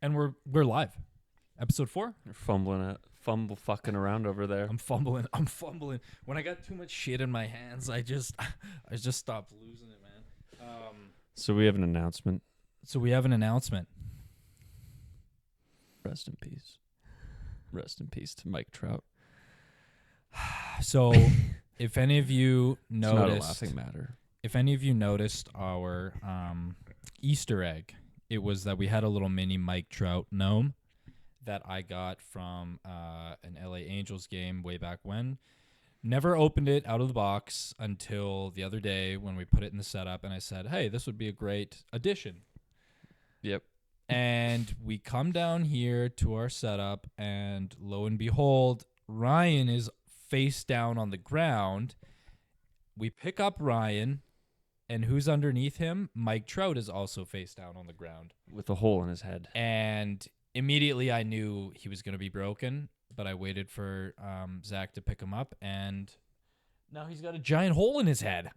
And we're live. Episode 4. You're fumble fucking around over there. I'm fumbling. When I got too much shit in my hands, I just stopped losing it, man. So we have an announcement. So we have an announcement. Rest in peace. Rest in peace to Mike Trout. So if any of you It's not a noticed, laughing matter. if any of you noticed our Easter egg, it was that we had a little mini Mike Trout gnome that I got from an LA Angels game way back when. Never opened it out of the box until the other day when we put it in the setup, and I said, hey, this would be a great addition. Yep. And we come down here to our setup, and lo and behold, Ryan is face down on the ground. We pick up Ryan, and who's underneath him? Mike Trout is also face down on the ground. With a hole in his head. And immediately I knew he was going to be broken, but I waited for Zach to pick him up, and now he's got a giant hole in his head.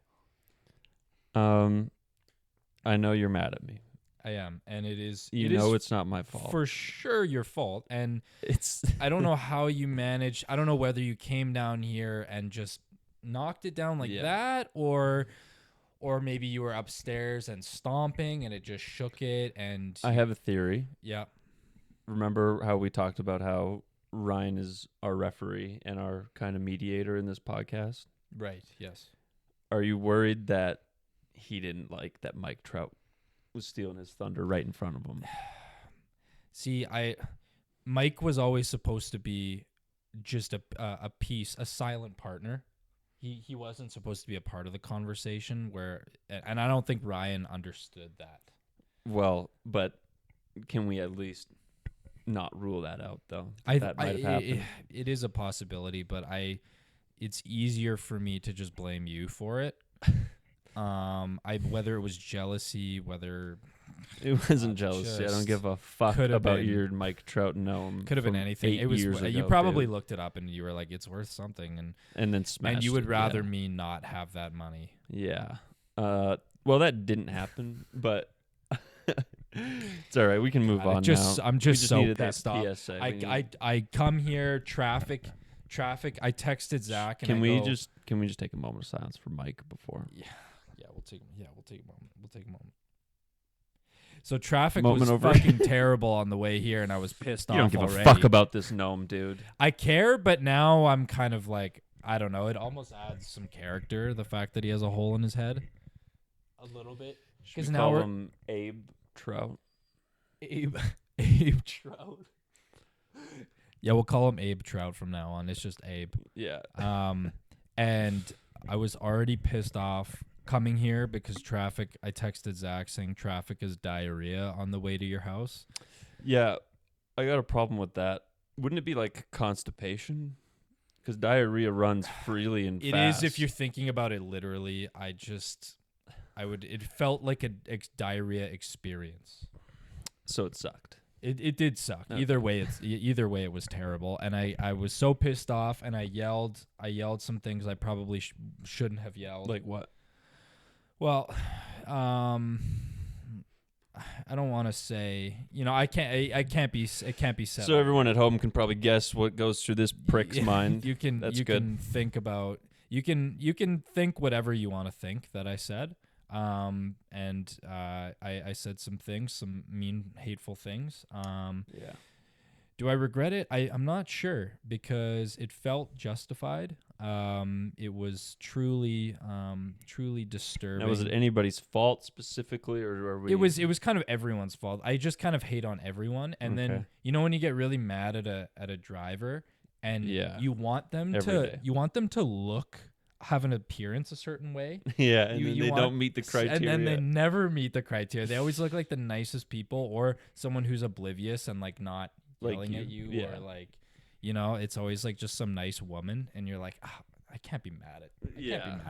I know you're mad at me. I am, and it is. It's not my fault. For sure your fault, and It's I don't know how you managed. I don't know whether you came down here and just knocked it down like that, or maybe you were upstairs and stomping and it just shook it. And I have a theory. yeah, Remember how we talked about how Ryan is our referee and our kind of mediator in this podcast? right, yes. Are you worried that he didn't like that Mike Trout was stealing his thunder right in front of him? See, Mike was always supposed to be just a piece, a silent partner. He wasn't supposed to be a part of the conversation and I don't think Ryan understood that. Well, but can we at least not rule that out, though? That might have happened. It is a possibility, but it's easier for me to just blame you for it. Whether it was jealousy, whether It wasn't jealousy. I don't give a fuck about your Mike Trout gnome. Could have been anything. It was. Years ago, you probably dude. looked it up and you were like, "It's worth something," And then smashed. and you would it, rather me not have that money. Yeah. Well, that didn't happen, but it's all right. We can move on now. I'm just so needed that pissed off. PSA. I come here, traffic. I texted Zach. And Can I we go, just take a moment of silence for Mike before? Yeah, we'll take a moment. So traffic Moment was over. fucking terrible on the way here, and I was pissed You off don't give already. a fuck about this gnome, dude. I care, but now I'm kind of like, I don't know. It almost adds some character, the fact that he has a hole in his head. A little bit. Should we now call we're- him Abe Trout? Abe Trout. Yeah, we'll call him Abe Trout from now on. It's just Abe. Yeah. And I was already pissed off coming here because traffic. I texted Zach saying traffic is diarrhea on the way to your house. Yeah, I got a problem with that. Wouldn't it be like constipation? Because diarrhea runs freely and It fast. is if you're thinking about it literally. It felt like a diarrhea experience. So it sucked. It did suck. Okay. Either way, it was terrible, and I was so pissed off, and I yelled some things I probably shouldn't have yelled. Like what? Well, I don't want to say. I can't be said. So everyone at home can probably guess what goes through this prick's mind. You can That's you good. can think about you can think whatever you want to think that I said. And I said some things, some mean, hateful things. Yeah. Do I regret it? I'm not sure because it felt justified. It was truly disturbing. Now, was it anybody's fault specifically, or are we? It was kind of everyone's fault. I just kind of hate on everyone, and then Okay. when you get really mad at a driver, and Yeah. you want them Every to have an appearance a certain way. Yeah, and then You they want- don't meet the criteria. And then they never meet the criteria. They always look like the nicest people or someone who's oblivious and like not Like yelling at you, you yeah. or like, it's always like just some nice woman and you're like, I can't be mad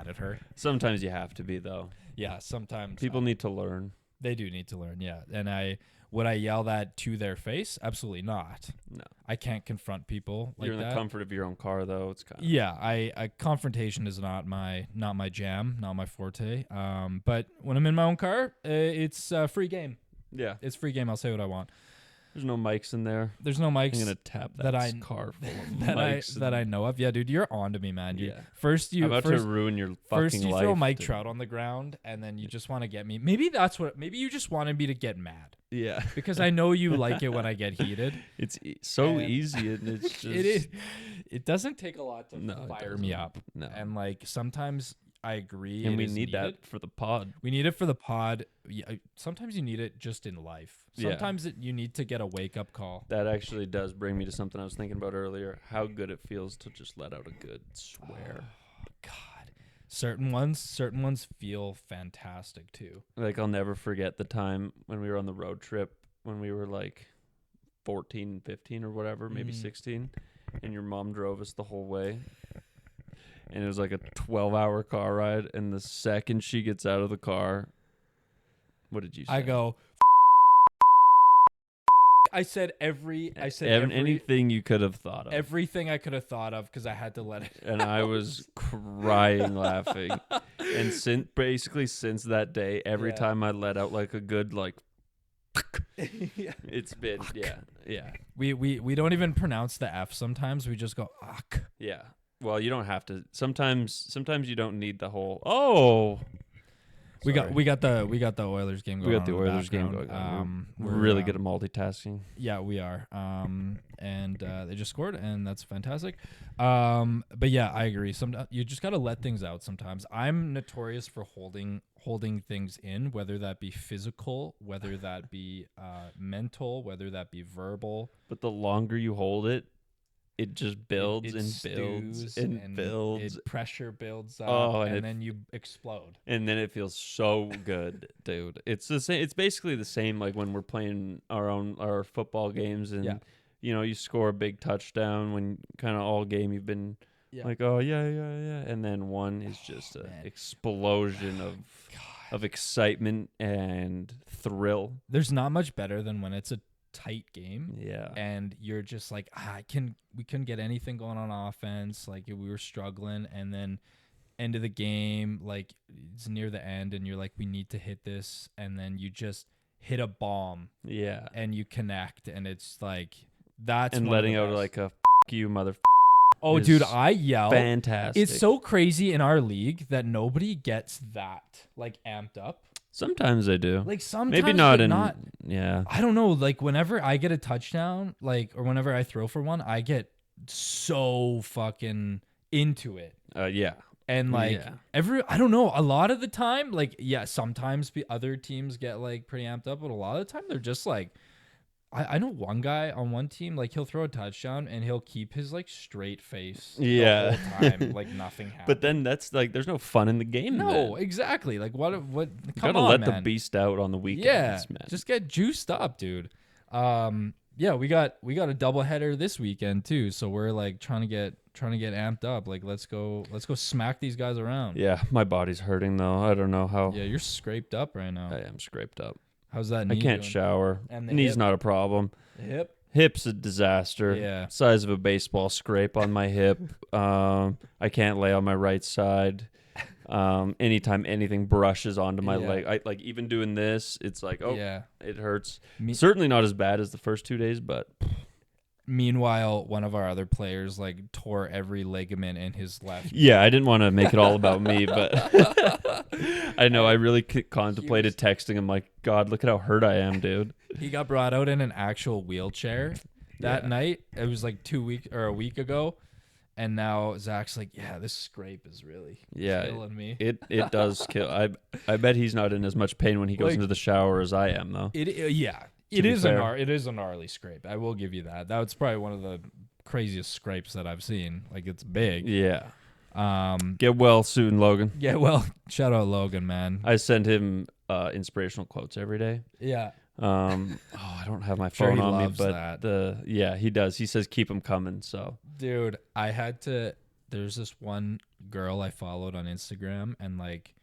at her. Sometimes you have to be though. Yeah, sometimes People need to learn. they do need to learn. Yeah. And would I yell that to their face? Absolutely not. No, I can't confront people like you're in that. the comfort of your own car though. It's kind of Yeah, I confrontation is not my jam, not my forte. But when I'm in my own car, it's free game. yeah. It's free game. I'll say what I want. There's no mics in there. There's no I'm mics gonna tap that that car full of that mics. that I know of. Yeah, dude, you're on to me, man. Yeah. First I'm about to ruin your fucking first you life. throw Mike dude. Trout on the ground, and then you just want to get me. Maybe maybe you just wanted me to get mad Yeah. because I know you like it when I get heated. It's so And easy, and it's just It is. It doesn't take a lot to No, it fire me doesn't. up. No. And like sometimes I agree, And it we is need needed. that for the pod. We need it for the pod. Yeah, sometimes you need it just in life. Yeah. Sometimes you need to get a wake up call. That actually does bring me to something I was thinking about earlier. How good it feels to just let out a good swear. God, certain ones feel fantastic too. Like, I'll never forget the time when we were on the road trip when we were like 14, 15 or whatever, maybe 16, and your mom drove us the whole way. And it was like a 12-hour car ride, and the second she gets out of the car, what did you say? I go. I said anything you could have thought of. everything I could have thought of because I had to let it. And I was crying laughing. And since that day, every Yeah. time I let out like a good like Yeah. it's been yeah. We don't even pronounce the F sometimes. We just go "Ach." Yeah. Well, you don't have to. Sometimes you don't need the whole We got Sorry. the Oilers game going We on. got the in Oilers game background. going on. We're We're really good at multitasking. Yeah, we are. And they just scored, and that's fantastic. But yeah, I agree. You just got to let things out sometimes. I'm notorious for holding things in, whether that be physical, whether that be mental, whether that be verbal. But the longer you hold it, it just builds It and stews builds and builds. Pressure builds up, Oh, and and then you explode. And then it feels so good, dude. It's the same. It's basically the same like when we're playing our football games, and Yeah. you score a big touchdown when kind of all game you've been like, oh yeah, and then one is just an man. explosion of excitement and thrill. There's not much better than when it's a tight game. Yeah, And you're just like, we couldn't get anything going on offense. Like we were struggling, and then end of the game, like it's near the end, and you're like, we need to hit this, and then you just hit a bomb, yeah, and you connect, and it's like that's and one of letting the out best. like a you mother. Oh, is dude, I yell. Fantastic. It's so crazy in our league that nobody gets that like amped up. Sometimes I do. Like sometimes, Maybe not but in. not. Yeah. I don't know. Like whenever I get a touchdown, like or whenever I throw for one, I get so fucking into it. Yeah. And like I don't know, a lot of the time, like sometimes other teams get like pretty amped up, but a lot of the time they're just like, I know one guy on one team, like he'll throw a touchdown and he'll keep his like straight face the whole time, like nothing happened. But then that's like, there's no fun in the game. No, then. exactly. Like what? You Come gotta on, let man. the beast out on the weekends, Yeah, man. just get juiced up, dude. Yeah, we got a doubleheader this weekend too, so we're like trying to get amped up. Like let's go smack these guys around. Yeah, my body's hurting though. I don't know how. Yeah, you're scraped up right now. I am scraped up. How's that I knee can't doing? shower. And the Knee's hip? not a problem. The hip? Hip's a disaster. Yeah. Size of a baseball scrape on my hip. I can't lay on my right side. Anytime anything brushes onto my leg, I like even doing this, it's like, oh, Yeah. it hurts. Me- Certainly not as bad as the first 2 days, but Meanwhile, one of our other players like tore every ligament in his left. yeah, I didn't want to make it all about me, but I know I really contemplated texting him like, God, look at how hurt I am, dude. He got brought out in an actual wheelchair that Yeah. night. It was like a week ago. And now Zach's like, yeah, this scrape is really killing me. It does kill. I bet he's not in as much pain when he goes Like- into the shower as I am, though. It be is fair. it is a gnarly scrape. I will give you that. That's probably one of the craziest scrapes that I've seen. Like it's big. Yeah. Um, Get well soon, Logan. yeah. Well, shout out Logan, man. I send him inspirational quotes every day. Yeah. I don't have my Sure phone he on me, loves but that. he does. He says keep them coming. So Dude, there's this one girl I followed on Instagram, and like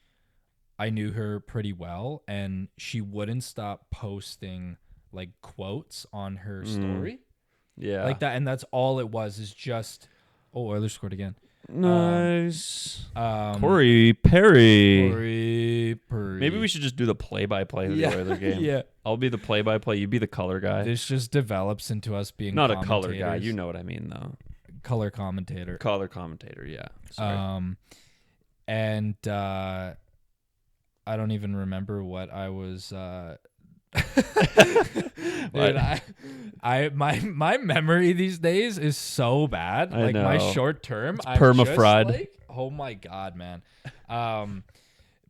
I knew her pretty well, and she wouldn't stop posting like quotes on her story yeah, like that. And that's all it was, is just, oh, Oilers scored again. Nice. Um, Corey Perry. Corey Perry. Maybe we should just do the play-by-play of the Oiler game. Yeah. I'll be the play-by-play. You be the color guy. This just develops into us being Not a color guy. commentators. You know what I mean, though. Color commentator. Color commentator. Yeah. Sorry. And I don't even remember what I was. Dude, my memory these days is so bad. I Like my know. short term, It's I'm perma-fried. just like, oh my god, man.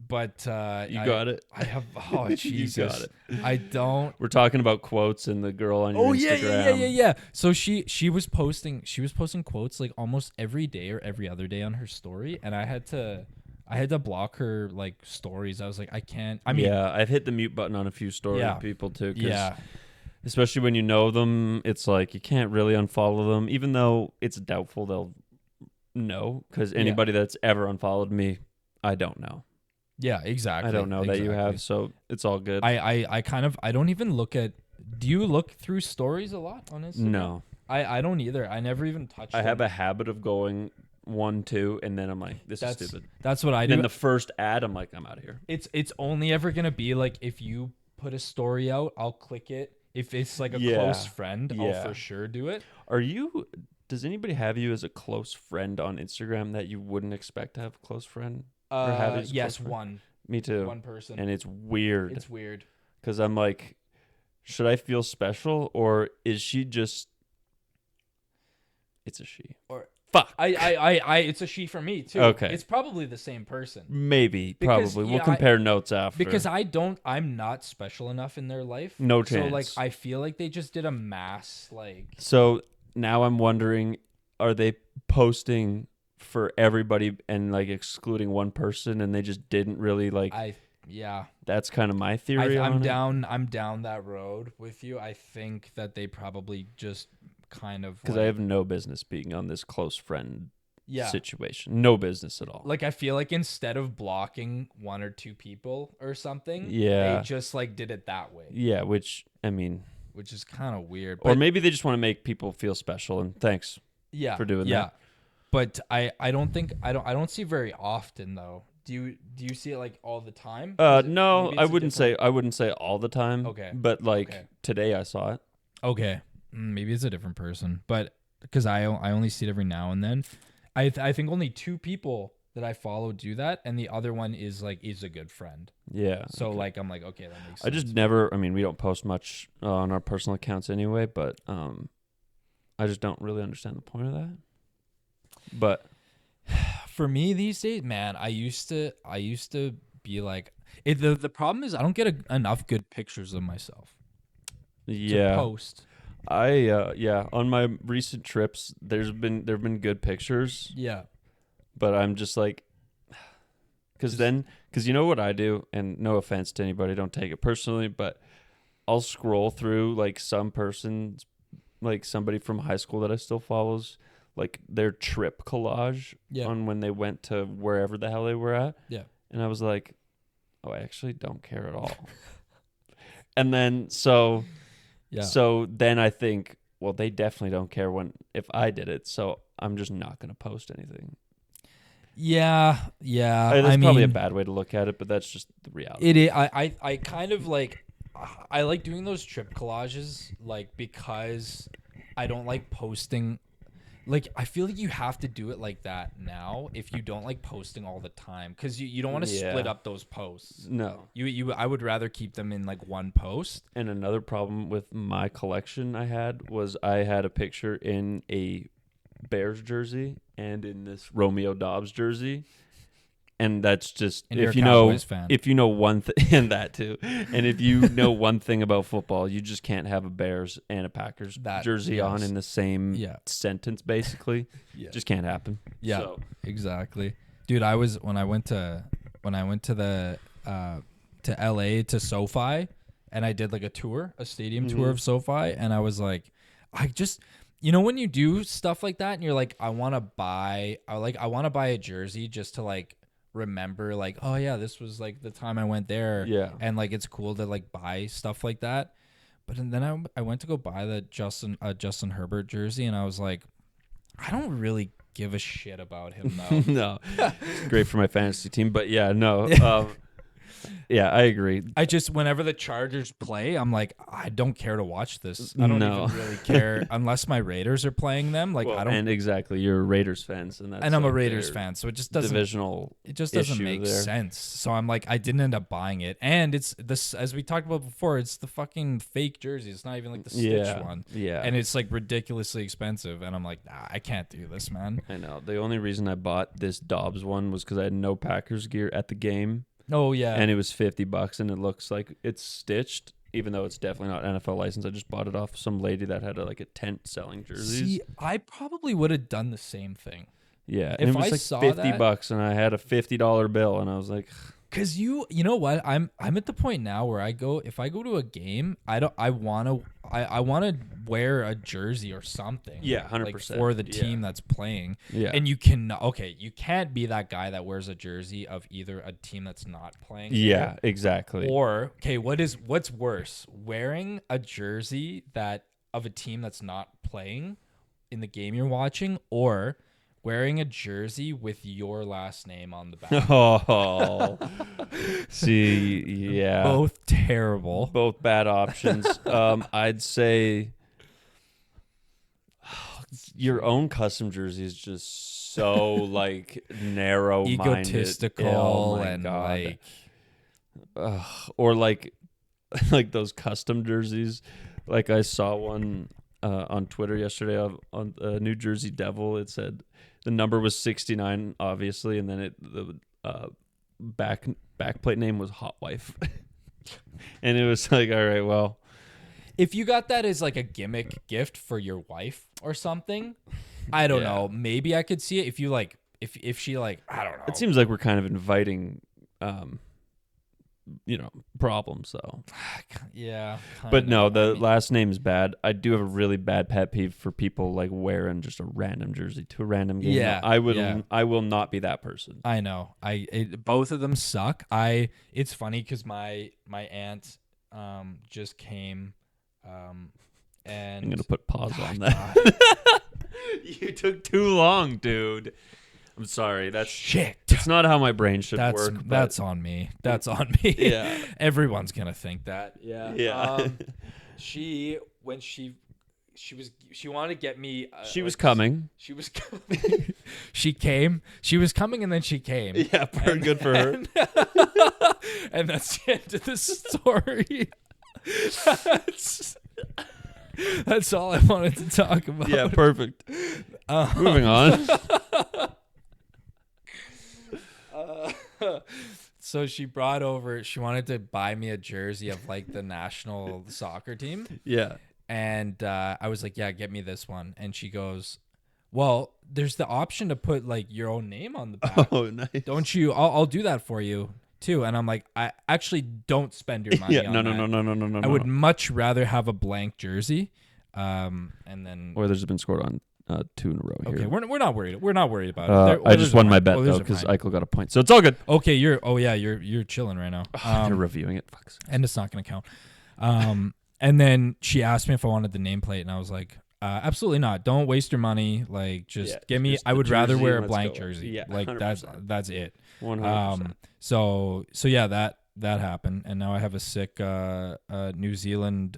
But You got it. I have. Oh Jesus, You got it. I don't. We're talking about quotes and the girl on your Instagram. Yeah. So she was posting quotes like almost every day or every other day on her story, and I had to block her like stories. I was like, I can't. I mean, yeah, I've hit the mute button on a few story Yeah. people too. 'Cause yeah, especially when you know them, it's like you can't really unfollow them, even though it's doubtful they'll know. Because anybody that's ever unfollowed me, I don't know. yeah, exactly. I don't know that you exactly. have, so it's all good. I kind of I don't even look at. Do you look through stories a lot on Instagram? No, I don't either. I never even touch. I have them. a habit of going 1, 2, and then I'm like, this is stupid. That's what I And do. then the first ad, I'm like, I'm out of here. It's only ever gonna be like if you put a story out, I'll click it. If it's like a Yeah. close friend, I'll Yeah. for sure do it. Does anybody have you as a close friend on Instagram that you wouldn't expect to have a close friend? Or have you as a Yes, close friend? one Me too. person. And it's weird. It's weird. Because I'm like, should I feel special or is she just? It's a she. Or fuck. I it's a she for me too. Okay. It's probably the same person. Maybe, Because, probably. yeah, We'll compare notes after. Because I'm not special enough in their life. No So like chance. I feel like they just did a mass like So now I'm wondering, are they posting for everybody and like excluding one person, and they just didn't really like? yeah. That's kind of my theory. I'm on it. down. I'm down that road with you. I think that they probably just kind of Because I have no business being on this close friend yeah. situation. No business at all. Like I feel like instead of blocking one or two people or something, Yeah. they just like did it that way, Yeah, which I mean, which is kind of weird. or But maybe they just want to make people feel special. And thanks yeah, for doing yeah. that. But I don't think I don't see very often though. Do you see it like all the time? No, maybe it's I a wouldn't say all the time. Okay. But like Okay. today, I saw it. Okay, maybe it's a different person, but because I only see it every now and then. I think only 2 people that I follow do that, and the other one is a good friend. Yeah. So okay. like I'm like, okay, that makes sense. I just never. I mean, we don't post much on our personal accounts anyway, but I just don't really understand the point of that. But For me these days, man, I used to be like the problem is I don't get enough good pictures of myself yeah, to post. on my recent trips, there've been good pictures, Yeah. but I'm just like, because you know what I do, and no offense to anybody, don't take it personally, but I'll scroll through like some person's, like somebody from high school that I still follows, like their trip collage Yeah. on when they went to wherever the hell they were at. Yeah. And I was like, oh, I actually don't care at all. And then so then I think, well, they definitely don't care if I did it, so I'm just not going to post anything. Yeah. That's probably a bad way to look at it, but that's just the reality. It is. I kind of like. I like doing those trip collages, like because I don't like posting. Like I feel like you have to do it like that now if you don't like posting all the time, because you don't want to Yeah. split up those posts. No. I would rather keep them in like one post. And another problem with my collection I had a picture in a Bears jersey and in this Romeo Dobbs jersey. And that's just, And you're if a you know, Cowboys fan. if you know one thing, and that too, and if you know one thing about football, you just can't have a Bears and a Packers jersey on in the same sentence, basically. Yeah. Just can't happen. Yeah, So, exactly, dude. When I went to the to LA to SoFi, and I did like a stadium tour of SoFi, and I was like, when you do stuff like that, and you're like, I want to buy a jersey just to like remember, like, oh yeah, this was like the time I went there, Yeah. and like it's cool to like buy stuff like that. But then I went to go buy the Justin Herbert jersey, and I was like, I don't really give a shit about him though. No, it's great for my fantasy team, but yeah, no. Yeah, I agree. I just whenever the Chargers play, I'm like, I don't care to watch this. I don't No. even really care unless my Raiders are playing them. Like Well, I don't. and exactly, you're a Raiders fan, and I'm a Raiders fan, so it just doesn't. Divisional. It just doesn't issue make there. sense. So I'm like, I didn't end up buying it, and it's this as we talked about before. It's the fucking fake jersey. It's not even like the stitched one. Yeah. And it's like ridiculously expensive, and I'm like, nah, I can't do this, man. I know. The only reason I bought this Dobbs one was because I had no Packers gear at the game. Oh yeah, And it was $50, and it looks like it's stitched, even though it's definitely not NFL licensed. I just bought it off some lady that had like a tent selling jerseys. see, I probably would have done the same thing. Yeah, if and it was I like saw $50, and I had a $50 bill, and I was like, Cause you know what, I'm at the point now where if I go to a game, I wanna wear a jersey or something. Yeah, 100%. Like for the team that's playing. yeah, And you can't be that guy that wears a jersey of either a team that's not playing. yeah, exactly. Or what's worse, wearing a jersey of a team that's not playing in the game you're watching, or wearing a jersey with your last name on the back. Oh, see, yeah, Both terrible. both bad options. I'd say your own custom jersey is just so like narrow-minded, Egotistical oh my and God. like Or like like those custom jerseys. Like I saw one on Twitter yesterday on New Jersey Devil. It said the number was 69, obviously, and then the backplate name was Hot Wife, and it was like, all right, well, if you got that as like a gimmick gift for your wife or something, I don't Yeah. know. Maybe I could see it if you like if she like I don't know. it seems like we're kind of inviting, problems though. Yeah. But no, kinda. the I mean, last name is bad. I do have a really bad pet peeve for people like wearing just a random jersey to a random game. Yeah, I would. yeah. I will not be that person. I know. Both of them suck. It's funny because my aunt just came and I'm gonna put pause on God. that. You took too long, dude. I'm sorry. That's shit. it's not how my brain should work. but- That's on me. That's on me. Yeah. Everyone's gonna think that. Yeah. Yeah. She wanted to get me. She was coming. She was coming. She came. She was coming, and then she came. Yeah, pretty good for her. And that's the end of the story. That's all I wanted to talk about. Yeah, perfect. Moving on. So she wanted to buy me a jersey of like the national soccer team. Yeah. And I was like, yeah, get me this one. And she goes, well, there's the option to put like your own name on the back. Oh, nice. Don't you? I'll do that for you too. And I'm like, I actually don't spend your money Yeah. on No. that. I would much rather have a blank jersey. And then Oilers have been scored on 2 in a row here. okay, we're not worried. We're not worried about it. I just won my bet Oilers though are because fine. Eichel got a point, so it's all good. Okay, you're chilling right now. They're reviewing it. Fucks. And it's not gonna count. And then she asked me if I wanted the nameplate, and I was like, absolutely not. Don't waste your money. Like, just give me. just I the would rather jersey wear a and let's blank go. jersey. Yeah, like 100%. that's it. 100%. So yeah, that happened, and now I have a sick New Zealand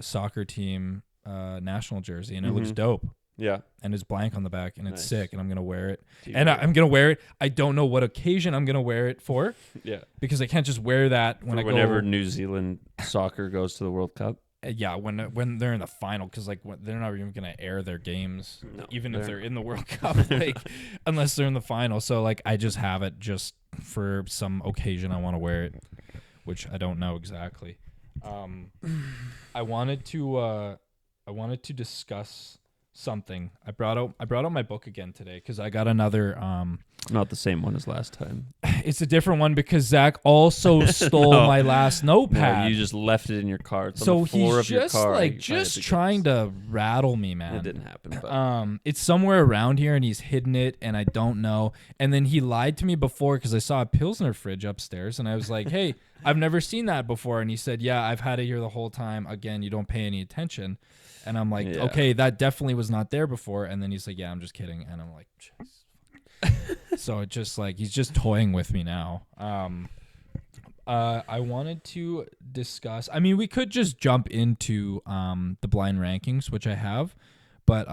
soccer team national jersey, and it looks dope. Yeah. And it's blank on the back, and it's Nice. sick, and I'm gonna wear it. Do And you- I'm gonna wear it. I don't know what occasion I'm gonna wear it for, yeah. because I can't just wear that when For I whenever go. New Zealand soccer goes to the World Cup. Yeah, when they're in the final, because like they're not even gonna air their games, No, even if they're they're in the World Cup, like unless they're in the final. So like I just have it just for some occasion I want to wear it, which I don't know exactly. I wanted to discuss something. I brought out my book again today because I got another. Not the same one as last time. It's a different one because Zach also stole No. my last notepad. No, you just left it in your car. It's so on the floor he's of your just car. like I had just to get trying this. to rattle me, man. It didn't happen. But It's somewhere around here and he's hidden it and I don't know. And then he lied to me before because I saw a Pilsner fridge upstairs and I was like, hey, I've never seen that before. And he said, yeah, I've had it here the whole time. Again, you don't pay any attention. And I'm like, Yeah. okay, that definitely was not there before. And then he's like, yeah, I'm just kidding. And I'm like, jeez. So it just like, he's just toying with me now. I wanted to discuss, I mean, we could just jump into the blind rankings, which I have, but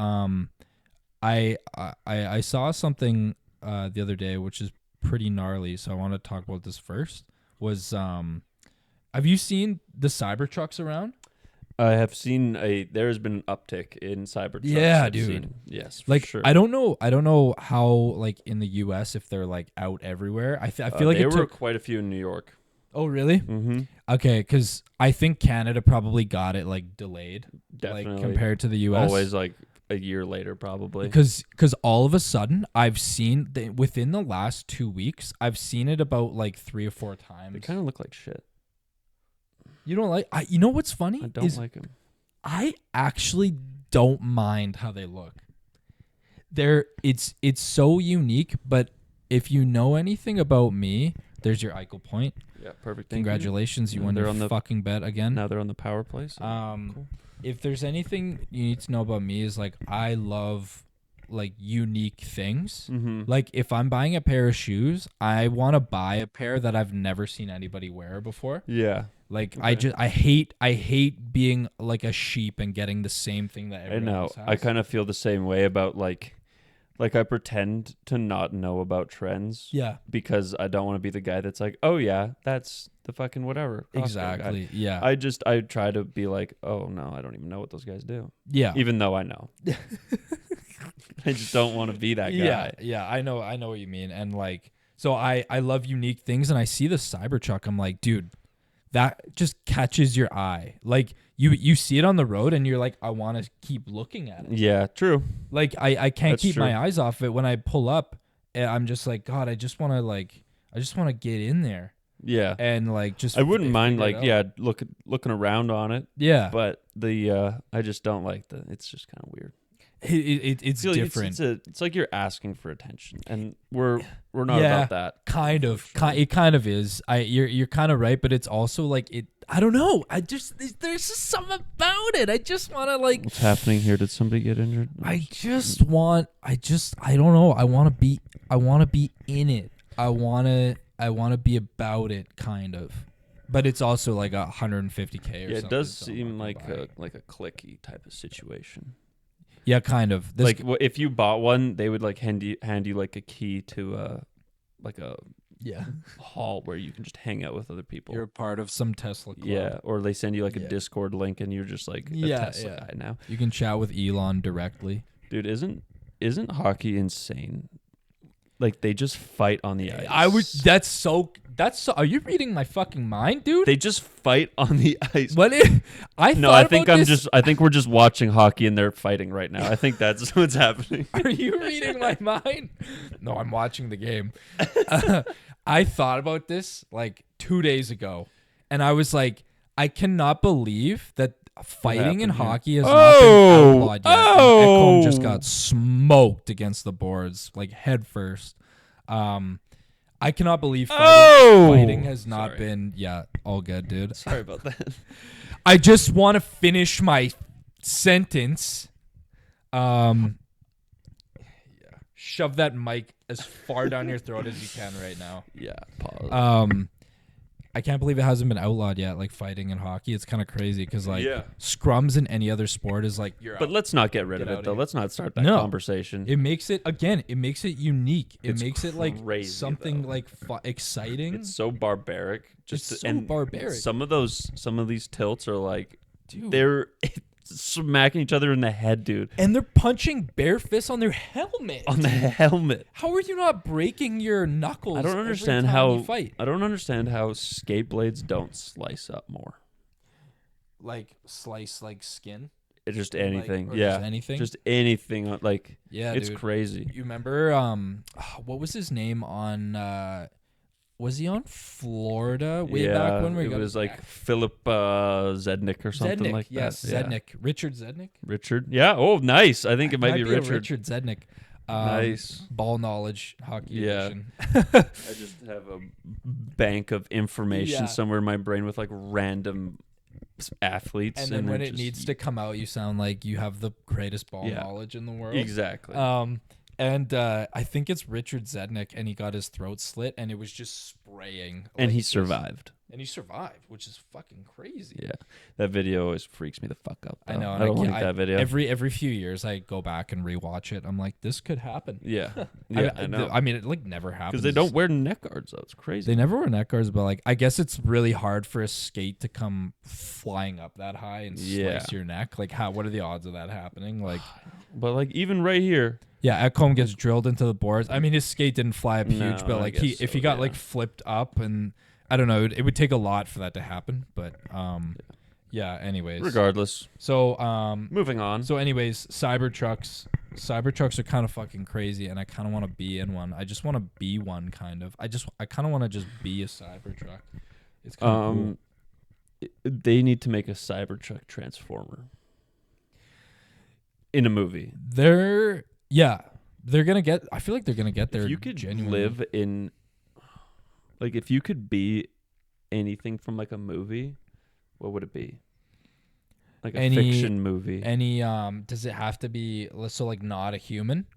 I saw something the other day, which is pretty gnarly. So I want to talk about this first. Was have you seen the Cybertrucks around? I have seen there's been an uptick in Cybertrucks. Yeah, I've dude. seen. Yes, for Like sure. I don't know how like in the US if they're like out everywhere. I feel like there it were took. quite a few in New York. Oh really? Mm-hmm. Okay, because I think Canada probably got it like delayed, Definitely. like compared to the US. Always like a year later, probably. Because all of a sudden I've seen within the last 2 weeks I've seen it about like 3 or 4 times. They kind of look like shit. You don't like? You know what's funny? I don't like them. I actually don't mind how they look. It's so unique, but if you know anything about me, there's your Eichel point. Yeah, perfect. Congratulations, you Yeah, won they're your on the- fucking bet again. Now they're on the power play. So cool. If there's anything you need to know about me is like I love like unique things. Mm-hmm. Like if I'm buying a pair of shoes, I want to buy a pair that I've never seen anybody wear before. Yeah. Like Okay. I hate being like a sheep and getting the same thing that I everyone know. else has. I kind of feel the same way about like I pretend to not know about trends. Yeah. Because I don't want to be the guy that's like, oh yeah, that's the fucking whatever. Costco guy." Exactly. Yeah. I try to be like, oh no, I don't even know what those guys do. Yeah. Even though I know. I just don't want to be that guy. Yeah. Yeah. I know what you mean. And like, so I love unique things, and I see the Cybertruck. I'm like, dude, that just catches your eye. Like you see it on the road and you're like, I want to keep looking at it. Yeah, true. Like I can't That's keep true. my eyes off it. When I pull up, I'm just like, God, I just want to get in there Yeah. and like just. I wouldn't mind figure it out. looking around on it, Yeah. but I just don't like it's just kind of weird. It's Feel like different. It's like you're asking for attention, and we're not Yeah. about that. Kind of. Sure. It kind of is. You're kind of right, but it's also like it. I don't know. There's just something about it. I just want to like. What's happening here? Did somebody get injured? I don't know. I want to be in it. I want to be about it, kind of. But it's also like 150K or something. Yeah, it does so I'm seem not like gonna buy a it. clicky type of situation. Yeah, kind of. If you bought one, they would like hand you like a key to like a yeah. hall where you can just hang out with other people. You're a part of some Tesla club. Yeah, or they send you like a Yeah. Discord link, and you're just like a Yeah, Tesla yeah. guy now. You can chat with Elon directly. Dude, isn't hockey insane? Like they just fight on the ice. That's so. Are you reading my fucking mind, dude? They just fight on the ice. What if I No, thought I think about I'm this- I think we're just watching hockey and they're fighting right now. I think that's what's happening. Are you reading my mind? No, I'm watching the game. I thought about this like 2 days ago, and I was like, I cannot believe that fighting in happened here? hockey has not been outlawed yet. And Ekholm just Oh! got smoked against the boards, like head first. I cannot believe fighting has not Sorry. been. Yeah, all good, dude. Sorry about that. I just want to finish my sentence. Yeah. Shove that mic as far down your throat as you can right now. Yeah, pause. I can't believe it hasn't been outlawed yet, like fighting in hockey. It's kind of crazy because like Yeah. scrums in any other sport is like you're But out. let's not get rid Get of out it though. of here. Let's not start that No. conversation. It makes it unique. It It's makes it like crazy, something though. like exciting. It's so barbaric. It's so and barbaric. Some of these tilts are like Dude. they're smacking each other in the head, dude. And they're punching bare fists on their helmet. On the helmet. How are you not breaking your knuckles? I don't every understand time how you fight. I don't understand how skate blades don't slice up more. Like slice like skin. It's just Like, anything. or yeah. just anything? Just anything. Like Yeah, it's dude. crazy. You remember what was his name on was he on Florida way back when we it got was his like back? Philip Zednik or something Zednik, like yes, that. Yeah. Zednik. Richard Zednik? Richard. Yeah. Oh, nice. I think it might be a Richard. Richard Zednik. Nice. Ball knowledge hockey Yeah. edition. I just have a bank of information Yeah. somewhere in my brain with like random athletes. And then when they're it just- needs to come out, you sound like you have the greatest ball Yeah. knowledge in the world. Exactly. And I think it's Richard Zednick, and he got his throat slit, and it was just spraying. and like he this. survived. And he survived, which is fucking crazy. Yeah. That video always freaks me the fuck out. I though. know. I And don't like that video. Every few years, I go back and rewatch it. I'm like, this could happen. Yeah. Yeah, I know. I mean, it like never happens. Because they don't wear neck guards, though. It's crazy. They never wear neck guards, but like, I guess it's really hard for a skate to come flying up that high and Yeah. slice your neck. Like, what are the odds of that happening? Like, But like even right here, yeah, Ekholm gets drilled into the boards. I mean, his skate didn't fly up No, huge, but I like guess if he so, got yeah. like flipped up, and I don't know, it would take a lot for that to happen. But yeah. Anyways, regardless. so Moving on. So anyways, Cybertrucks are kind of fucking crazy, and I kind of want to be in one. I just want to be one, kind of. I kind of want to just be a Cybertruck. It's kind of cool. They need to make a Cybertruck transformer in a movie. They're gonna get. I feel like they're gonna get there. If you could genuinely. live in, like, if you could be anything from like a movie, what would it be? Like a fiction movie. Any does it have to be so like not a human?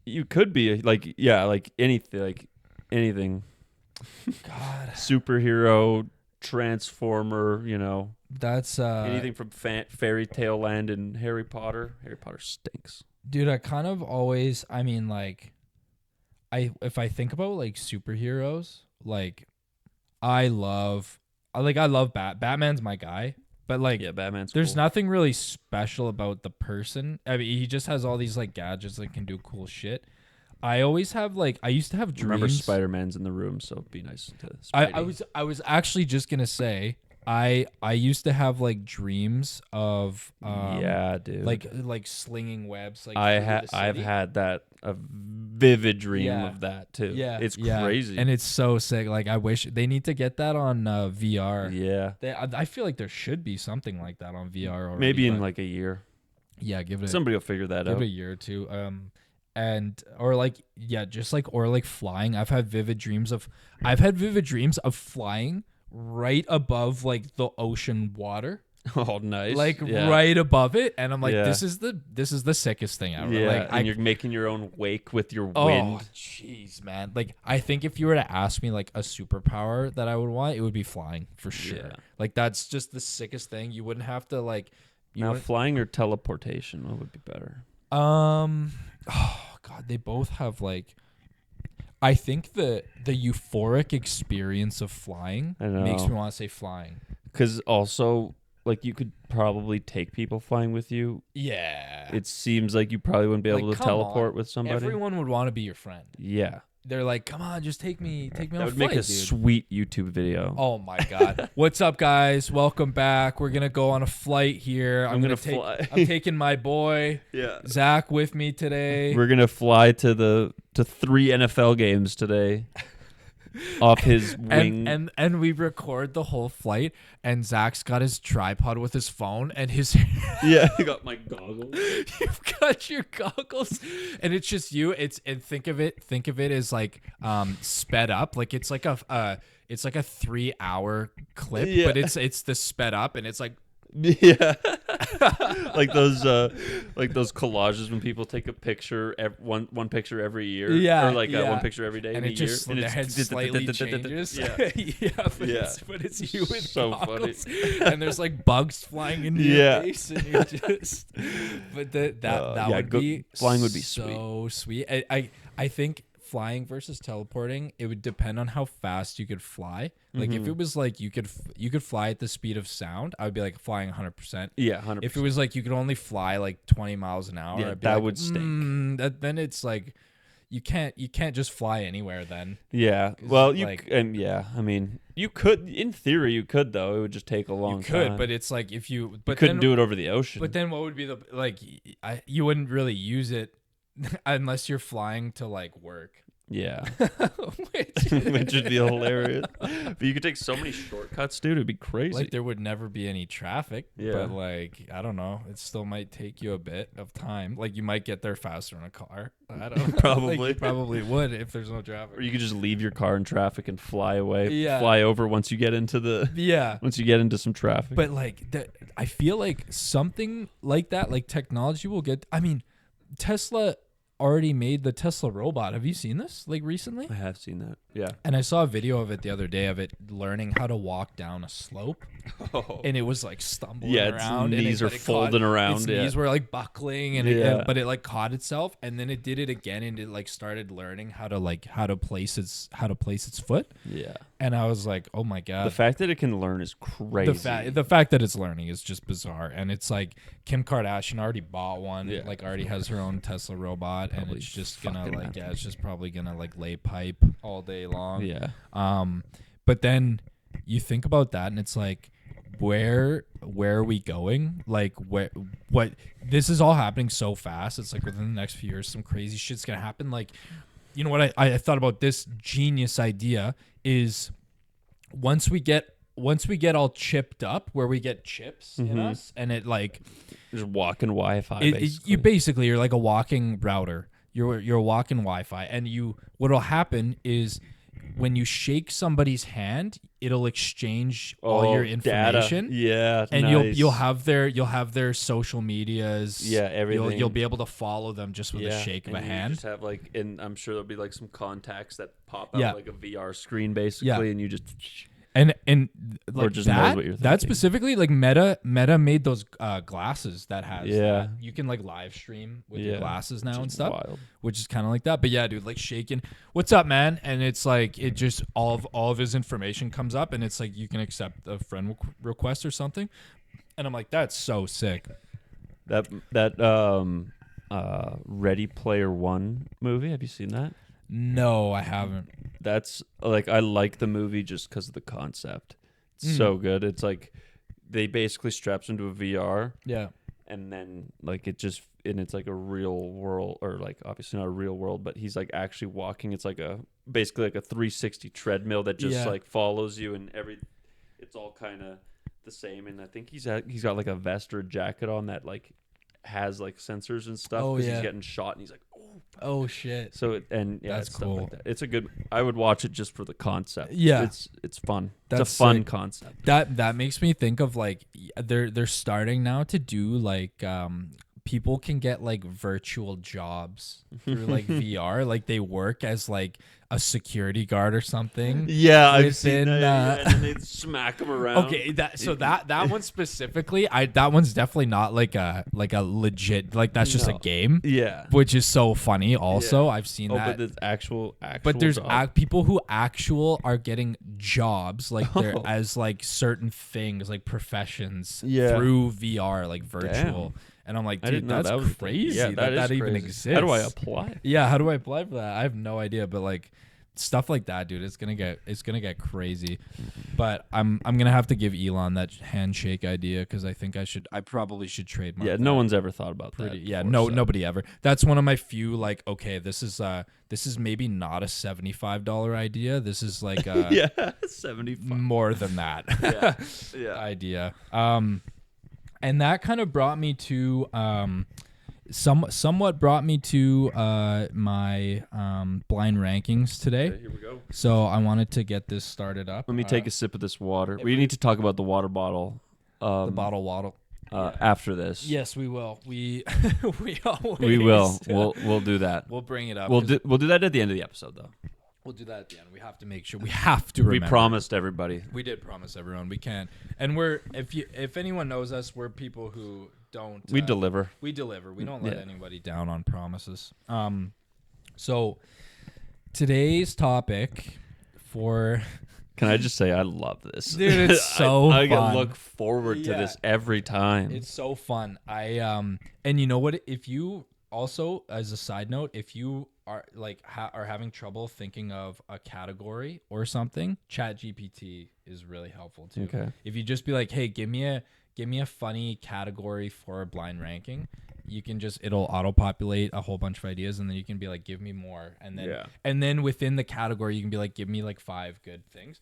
You could be like anything. God, Superhero, transformer, that's anything from fairy tale land and Harry Potter. Harry Potter stinks. dude. I kind of always. I mean, like, if I think about like superheroes, like, I love Batman's my guy. But like, Yeah, Batman's there's cool. nothing really special about the person. I mean, he just has all these like gadgets that can do cool shit. I always have like, I used to have dreams. Remember, Spider-Man's in the room, so it'd be nice to. I was actually just gonna say I used to have like dreams of yeah, dude. like slinging webs like I've had a vivid dream Yeah. of that too. yeah It's yeah. crazy. And it's so sick. Like, I wish they need to get that on VR. yeah, I feel like there should be something like that on VR already. maybe in but like a year. yeah, give it Somebody will figure that give out. it a year or two. And or like flying. I've had vivid dreams of flying right above like the ocean water. Oh, nice. Like Yeah. right above it, and I'm like, Yeah. this is the sickest thing ever. Yeah, Like, and you're making your own wake with your oh wind. jeez, man. Like, I think if you were to ask me like a superpower that I would want, it would be flying for sure. Yeah. Like, that's just the sickest thing. You wouldn't have to like. Now, flying or teleportation, what would be better? Oh god, they both have like. I think the euphoric experience of flying I know. makes me want to say flying. Because also, like, you could probably take people flying with you. Yeah. It seems like you probably wouldn't be able Like, to come teleport on. with somebody. Everyone would want to be your friend. Yeah, They're like, come on, just take me that on a would flight, make a dude. sweet YouTube video. Oh my god. What's up, guys? Welcome back. We're gonna go on a flight here. I'm gonna fly. I'm taking my boy Yeah, Zach with me today. we're gonna fly to 3 NFL games today. Off his wing. And we record the whole flight, and Zach's got his tripod with his phone, and his Yeah, I got my goggles. you've got your goggles, and it's just you. And think of it as like sped up, like it's like a 3-hour clip, Yeah. but it's the sped up, and it's like. Yeah, like those collages when people take a picture, one picture every year, Yeah, or like yeah. one picture every day And in it a year, just and their head slightly changes. Yeah, yeah, but, Yeah. It's you with So goggles, and there's like bugs flying into Yeah. your face, and you're just. But that yeah, would be flying would be so sweet. I think flying versus teleporting, it would depend on how fast you could fly. Like if it was like you could fly at the speed of sound, I would be like flying 100%. yeah, 100%. If it was like you could only fly like 20 miles an hour, Yeah, I'd be that like, would stink. Then it's like you can't just fly anywhere then. yeah, 'Cause, well, you like- and yeah, I mean, you could, in theory, you could though. It would just take a long You could, time. but it's like if you you but couldn't then, do it over the ocean. But then what would be you wouldn't really use it unless you're flying to like work. Yeah. Which Which would be hilarious. But you could take so many shortcuts, dude. It'd be crazy. like there would never be any traffic, Yeah. but like I don't know, it still might take you a bit of time. Like you might get there faster in a car. I don't know. Probably. Like, you probably would if there's no traffic. Or you could just leave your car in traffic and fly away. Yeah. Fly over once you get into the Yeah. once you get into some traffic. But like I feel like something like that, like technology will get. I mean, Tesla already made the Tesla robot. Have you seen this like recently? I have seen that. Yeah. And I saw a video of it the other day of it learning how to walk down a slope, and it was like stumbling Yeah, its around. knees and are folding around, Its yeah. knees were like buckling, and Yeah. but it like caught itself, and then it did it again, and it like started learning how to place its foot. Yeah. And I was like, oh my god. The fact that it can learn is crazy. The fact that it's learning is just bizarre, and it's like Kim Kardashian already bought one, Yeah. like already has her own Tesla robot, and Probably it's just gonna fucking like happy. it's just probably gonna like lay pipe all day long. Yeah. But then you think about that, and it's like, where are we going? Like what? This is all happening so fast. It's like within the next few years, some crazy shit's gonna happen. Like, you know what? I thought about this genius idea is once we get all chipped up, where we get chips in us, and it like Just walking Wi-Fi. you basically you're like a walking router. You're a walking Wi-Fi, and what'll happen is when you shake somebody's hand, it'll exchange all your information. Data. Yeah. And nice. you'll have their social medias. Yeah, everything. You'll be able to follow them just with a shake of a and you hand. just have like, and I'm sure there'll be like some contacts that pop out Yeah. like a VR screen basically, Yeah. and you just And like just knows that, what you're that thinking. specifically, like Meta made those glasses that has Yeah. that. You can like live stream with your Yeah. glasses now which and is stuff, wild. which is kind of like that. But yeah, dude, like shaking, what's up, man? And it's like it just all of his information comes up, and it's like you can accept a friend request or something. And I'm like, that's so sick. That Ready Player One movie. Have you seen that? No, I haven't. That's like, I like the movie just because of the concept. It's so good. It's like they basically straps into a VR, Yeah. and then like it's like a real world, or like obviously not a real world, but he's like actually walking. It's like basically like a 360 treadmill that just Yeah. like follows you, and it's all kind of the same. And I think he's got like a vest or a jacket on that like has like sensors and stuff, Oh, because yeah. he's getting shot, and he's like, oh. Oh shit. So That's it's stuff cool. like that. It's a good. I would watch it just for the concept. Yeah. it's fun. That's it's a fun sick. concept. That makes me think of like they're starting now to do like people can get like virtual jobs through like VR, like they work as like a security guard or something. Yeah, I've within, seen that. Yeah, and then they smack him around. Okay, that one specifically, that one's definitely not like a legit, like that's just a No. game, Yeah. which is so funny. Also, Yeah. I've seen Oh, that. but there's actual. But there's job. people who are getting jobs like they're Oh. as like certain things like professions Yeah. through VR, like virtual. Damn. And I'm like, I didn't dude, know that's that was a thing. crazy Yeah, that is even crazy. exists. How do I apply? Yeah, how do I apply for that? I have no idea, but like stuff like that, dude, it's gonna get crazy. But I'm gonna have to give Elon that handshake idea because I think I probably should trademark. Yeah, that. no one's ever thought about Pretty, that. yeah, before, so. nobody ever. That's one of my few like, okay, this is maybe not a $75 idea. This is like a Yeah, 75. more than that Yeah. idea. And that kind of brought me to somewhat brought me to my blind rankings today. Okay, here we go. So I wanted to get this started up. Let me take a sip of this water. if We we- need to talk about the water bottle. the bottle waddle. After this. Yes, we will. We always We will. We'll do that. We'll bring it up. We'll 'cause do that at the end of the episode, though. we'll do that at the end. We have to make sure. We have to We remember. promised everybody. We did promise everyone. We can. And if anyone knows us, we're people who don't. We deliver. We deliver. We don't let Yeah. anybody down on promises. So today's topic for Can I just say I love this, Dude, it's so I fun. look forward to Yeah. this every time. it's so fun. And you know what? If you also, as a side note, if you are like are having trouble thinking of a category or something, ChatGPT is really helpful too. Okay. If you just be like, hey, give me a funny category for a blind ranking, you can just it'll auto populate a whole bunch of ideas, and then you can be like, give me more, and then within the category you can be like, give me like 5 good things.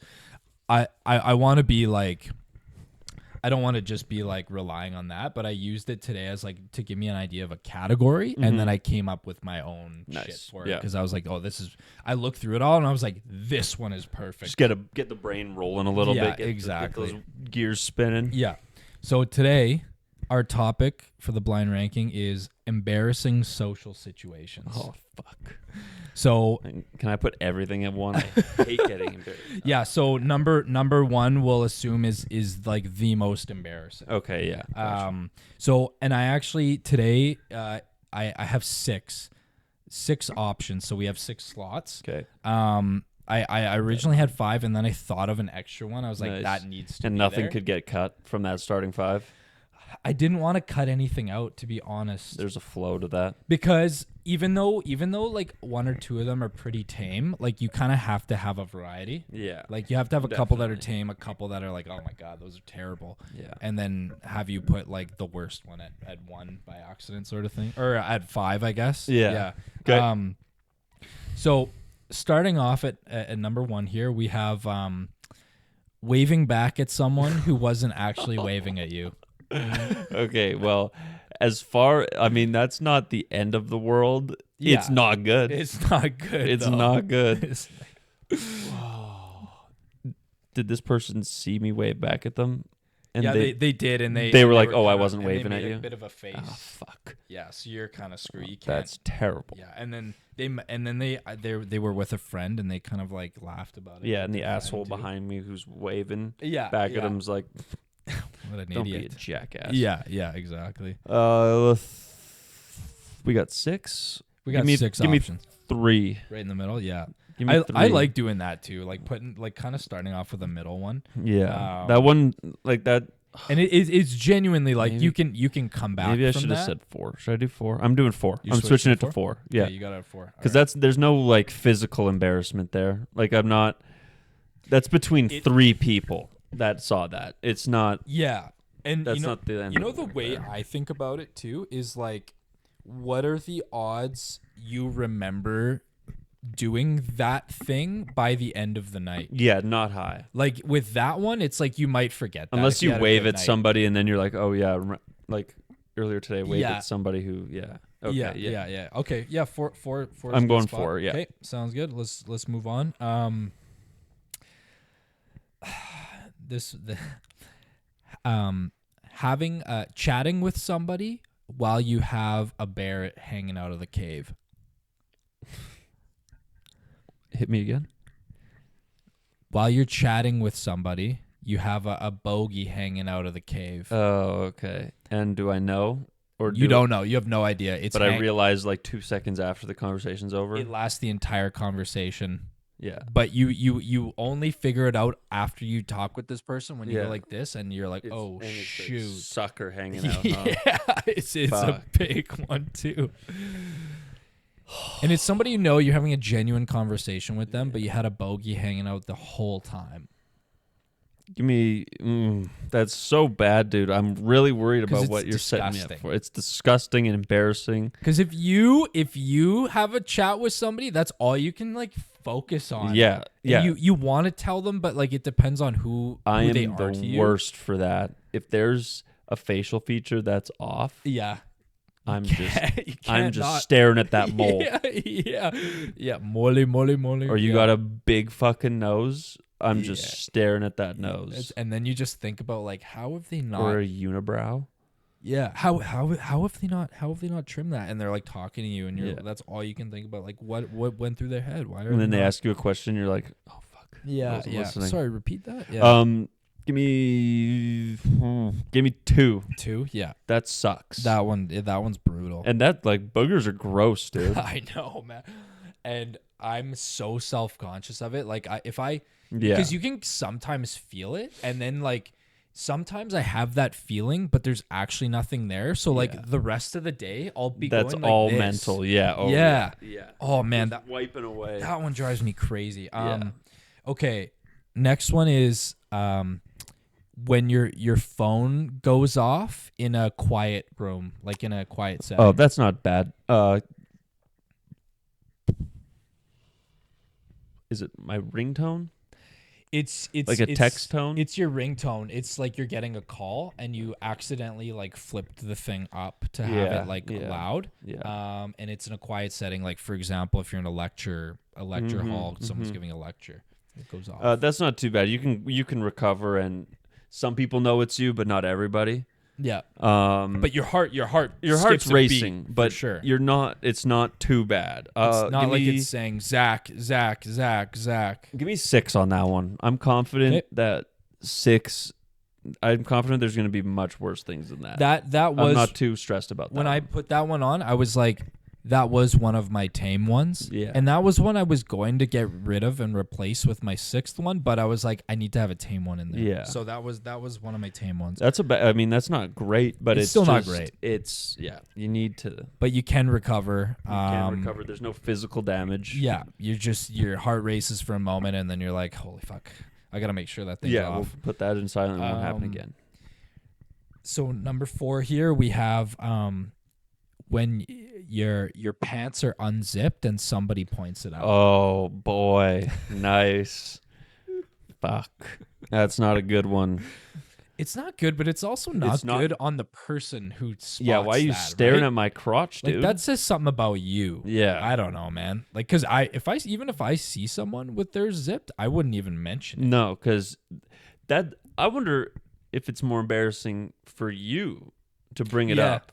I want to be like, I don't want to just be like relying on that, but I used it today as like to give me an idea of a category, and then I came up with my own shit for it, because I was like, oh, this is. I looked through it all, and I was like, this one is perfect. Just get the brain rolling a little bit. Exactly. Get those gears spinning. Yeah. So today, our topic for the blind ranking is embarrassing social situations. Oh fuck. So can I put everything in one? I hate getting embarrassed. Yeah. So number one, we'll assume is like the most embarrassing. Okay. Yeah. Gotcha. So, and I actually today, I have six options. So we have 6 slots. Okay. I originally had 5, and then I thought of an extra one. I was like, Nice. that needs to And be nothing there. could get cut from that starting 5. I didn't want to cut anything out, to be honest. There's a flow to that. Because even though like 1 or 2 of them are pretty tame, like you kind of have to have a variety. Yeah. Like you have to have a couple that are Definitely. tame, a couple that are like, oh my God, those are terrible. Yeah. And then have you put like the worst one at 1 by accident, sort of thing, or at 5, I guess. Yeah. Yeah. Okay. So starting off at number 1 here, we have waving back at someone who wasn't actually waving at you. Okay, well, that's not the end of the world. Yeah. It's not good. It's not good. It's though. not good. It's- Did this person see me wave back at them? And yeah, they did, and they were like, "Oh, I kinda- wasn't and they waving made at a you." Bit of a face. Oh, fuck. Yeah, so you're kind of screwed. You can't. That's terrible. Yeah, and then they were with a friend, and they kind of like laughed about it. Yeah, and the They're fine, asshole too. behind me who's waving Yeah, back yeah. at him's like, What an "Don't be a idiot. jackass." Yeah, exactly. We got 6. We got Give me- 6 give me options 3. right in the middle. Yeah, Give me 3. I like doing that too, like putting like kind of starting off with a middle one, Yeah, that one like that. and it's genuinely like Maybe- you can come back. Maybe I from should have that. said 4. Should I do 4? I'm doing 4. You I'm switching switching to it to 4. Yeah, Okay, you got it at 4 because there's no like physical embarrassment there. Like I'm not. That's between It- 3 people that saw that. It's not. Yeah, and That's you know, not the end. you know of the it way there. I think about it too is like, what are the odds you remember doing that thing by the end of the night? Yeah, not high. Like with that one, it's like you might forget that Unless if you had a wave good at night. somebody and then you're like, oh yeah, like earlier today, I waved Yeah. at somebody who, yeah. Okay, Yeah. Okay, yeah. Four. Is I'm a good going spot. 4, yeah. Okay, sounds good. Let's move on. Having chatting with somebody while you have a bear hanging out of the cave. Hit me again. While you're chatting with somebody, you have a bogey hanging out of the cave. Oh, okay. And do I know? Or You don't know. You have no idea. It's But I realized like 2 seconds after the conversation's over. it lasts the entire conversation. Yeah. But you only figure it out after you talk with this person when you Yeah. go like this, and you're like, oh and it's a shoot. sucker hanging out. Huh? Yeah, it's a Fuck. big one too. And it's somebody you know, you're having a genuine conversation with them, but you had a bogey hanging out the whole time. Give me. That's so bad, dude. I'm really worried 'Cause about it's what you're setting me up disgusting. for. It's disgusting and embarrassing. Because if you have a chat with somebody, that's all you can like focus on. Yeah, And yeah. You want to tell them, but like it depends on who I they am are to the you. worst for that. If there's a facial feature that's off, Yeah. I'm You just can't not- staring at that mole. Yeah. Mole. Or you yeah. got a big fucking nose. I'm just Yeah. staring at that nose. And then you just think about like, how have they not? Or a unibrow. Yeah. How have they not trimmed that? And they're like talking to you, and Yeah. that's all you can think about. Like, what went through their head? Why are And then they not- ask you a question. You're like, oh fuck. Yeah. wasn't Yeah. listening. Sorry. Repeat that. Yeah. Give me 2. 2. Yeah. That sucks. That one's brutal. And that like boogers are gross, dude. I know, man. And I'm so self-conscious of it. Like Yeah. because you can sometimes feel it, and then like sometimes I have that feeling, but there's actually nothing there. So like Yeah. the rest of the day, I'll be That's going like all this. mental. Yeah. Oh, Yeah. Yeah. Oh man, Just wiping away. that one drives me crazy. Yeah. Okay, next one is when your phone goes off in a quiet room, like in a quiet setting. Oh, that's not bad. Is it my ringtone? It's Like a text tone? It's your ringtone. It's like you're getting a call and you accidentally like flipped the thing up to have Yeah, it like yeah. loud. Yeah. And it's in a quiet setting. Like for example, if you're in a lecture hall, someone's giving a lecture, it goes off. That's not too bad. You can recover, and some people know it's you, but not everybody. Yeah. But But your heart's heart's racing, but sure. you're not. It's not too bad. It's not like it's saying Zach. Give me 6 on that one. I'm confident Okay. that 6. I'm confident there's going to be much worse things than that. That was I'm not too stressed about that. when I put that one on. I was like, that was one of my tame ones. Yeah. And that was one I was going to get rid of and replace with my 6th one, but I was like, I need to have a tame one in there. Yeah. So that was one of my tame ones. That's I mean, that's not great, but It's it's still not just- great. It's you need to. But you can recover. You can recover. There's no physical damage. Yeah. Your heart races for a moment and then you're like, holy fuck. I gotta make sure that thing's Yeah, off. we'll put that in silent. It won't happen again. So number 4 here we have when your pants are unzipped and somebody points it out. Oh boy, nice. Fuck, that's not a good one. It's not good, but it's also not, It's not- good on the person who spots Yeah, why are you that, staring right? at my crotch, Like dude? that says something about you. Yeah. I don't know, man. Like, cause if I see someone with theirs zipped, I wouldn't even mention it. No, because that I wonder if it's more embarrassing for you to bring it Yeah. up.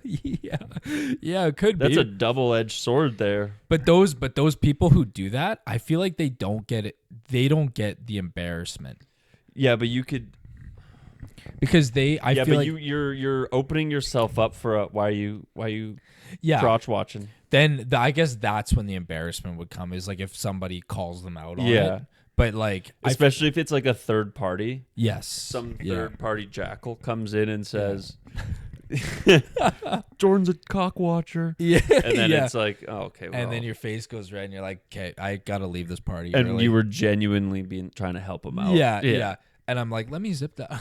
Yeah, it could That's be. a double-edged sword there. But those people who do that, I feel like they don't get it. They don't get the embarrassment Yeah, but you could. because I Yeah, feel but like you're opening yourself up for a why you yeah. crotch watching. Then I guess that's when the embarrassment would come. Is like if somebody calls them out on Yeah. it. But like, Especially if it's like a third party. yes, Some yeah. third party jackal comes in and says, Jordan's a cock watcher. Yeah, And then yeah. it's like, oh, okay. Well. And then your face goes red, and you're like, "Okay, I gotta leave this party." and early. you were genuinely trying to help him out. yeah. And I'm like, "Let me zip that."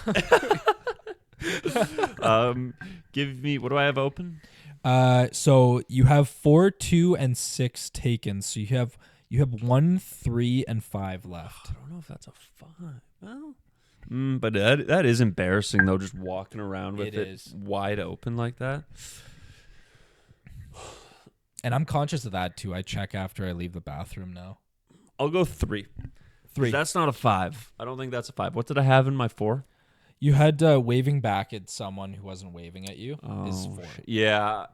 Give me, what do I have open? So you have 4, 2, and 6 taken. So you have 1, 3, and 5 left. I don't know if that's a 5. Well, but that is embarrassing though, just walking around with It it is. wide open like that. And I'm conscious of that too. I check after I leave the bathroom now. I'll go 3. 3. That's not a 5. I don't think that's a 5. What did I have in my 4? You had waving back at someone who wasn't waving at you. Is 4. Yeah,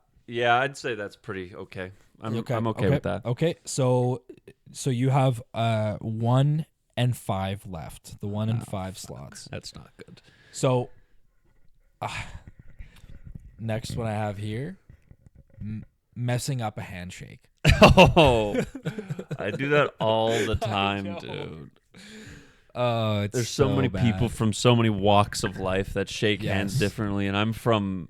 I'd say that's pretty okay. I'm okay with that. Okay, so you have 1 and 5 left. The 1 and 5 slots. That's not good. So next one I have here, messing up a handshake. Oh, I do that all the time, know. dude. Oh, it's There's so many bad. people from so many walks of life that shake hands Yes. differently, and I'm from